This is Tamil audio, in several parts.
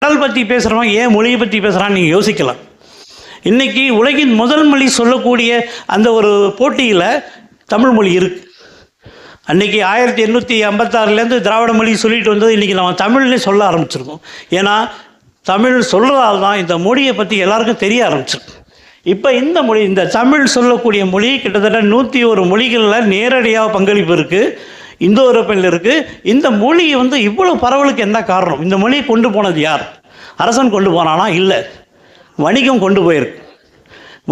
கடல் பற்றி பேசுகிறவன் ஏன் மொழியை பற்றி பேசுகிறான்னு நீங்கள் யோசிக்கலாம். இன்றைக்கி உலகின் முதல் மொழி சொல்லக்கூடிய அந்த ஒரு போட்டியில் தமிழ் மொழி இருக்குது. அன்றைக்கி 1856 திராவிட மொழி சொல்லிட்டு வந்தது இன்றைக்கி நம்ம தமிழ்லேயே சொல்ல ஆரம்பிச்சிருக்கோம். ஏன்னா தமிழ் சொல்கிறதால தான் இந்த மொழியை பற்றி எல்லாருக்கும் தெரிய ஆரம்பிச்சிருக்கு. இப்போ இந்த மொழி, இந்த தமிழ் சொல்லக்கூடிய மொழி கிட்டத்தட்ட 101 மொழிகளில் நேரடியாக பங்களிப்பு இருக்குது. இந்தோ யூரோப்பியனில் இருக்குது. இந்த மொழி இவ்வளோ பரவலுக்கு என்ன காரணம்? இந்த மொழியை கொண்டு போனது யார்? அரசன் கொண்டு போனானா? இல்லை, வணிகம் கொண்டு போயிருக்கு.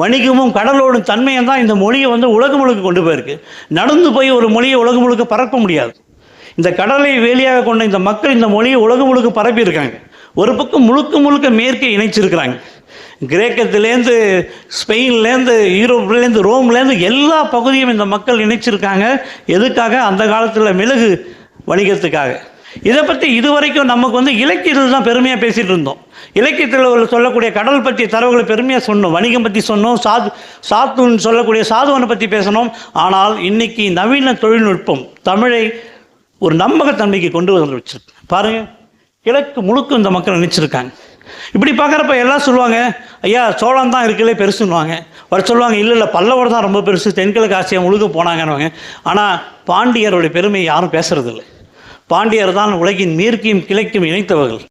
வணிகமும் கடலோடும் தன்மையை தான் இந்த மொழியை உலகம் முழுக்க கொண்டு போயிருக்கு. நடந்து போய் ஒரு மொழியை உலகம் முழுக்க பரப்ப முடியாது. இந்த கடலை வேலியாக கொண்ட இந்த மக்கள் இந்த மொழியை உலகம் முழுக்க பரப்பியிருக்காங்க. ஒரு பக்கம் முழுக்க முழுக்க மேற்கே இணைச்சிருக்கிறாங்க. கிரேக்கத்திலேருந்து, ஸ்பெயின்லேருந்து, யூரோப்லேருந்து, ரோம்லேருந்து எல்லா பகுதியும் இந்த மக்கள் இணைச்சிருக்காங்க. எதுக்காக? அந்த காலத்தில் மிளகு வணிகத்துக்காக. இதை பற்றி இதுவரைக்கும் நமக்கு இலக்கியத்தில் தான் பெருமையாக பேசிகிட்டு இருந்தோம். இலக்கியத்தில் சொல்லக்கூடிய கடல் பற்றிய தரவுகளை பெருமையாக சொன்னோம், வணிகம் பற்றி சொன்னோம், சாத்துன்னு சொல்லக்கூடிய சாதுவனை பற்றி பேசணும். ஆனால் இன்றைக்கி நவீன தொழில்நுட்பம் தமிழை ஒரு நம்பகத்தன்மைக்கு கொண்டு வந்து வச்சிருக்கு. பாருங்கள், கிழக்கு முழுக்க இந்த மக்கள் நினைச்சிருக்காங்க. இப்படி பார்க்குறப்ப எல்லாம் சொல்லுவாங்க, ஐயா சோழம் தான் இருக்கலே பெருசுன்னுவாங்க. ஒரு சொல்லுவாங்க, இல்லை பல்லவர் தான் ரொம்ப பெருசு, தென்கிழக்கு ஆசியா முழுக்க போனாங்கன்னுவாங்க. ஆனால் பாண்டியருடைய பெருமையை யாரும் பேசுறதில்லை. பாண்டியர் தான் உலகின் மேற்கையும் கிழக்கையும் இணைத்தவர்கள்.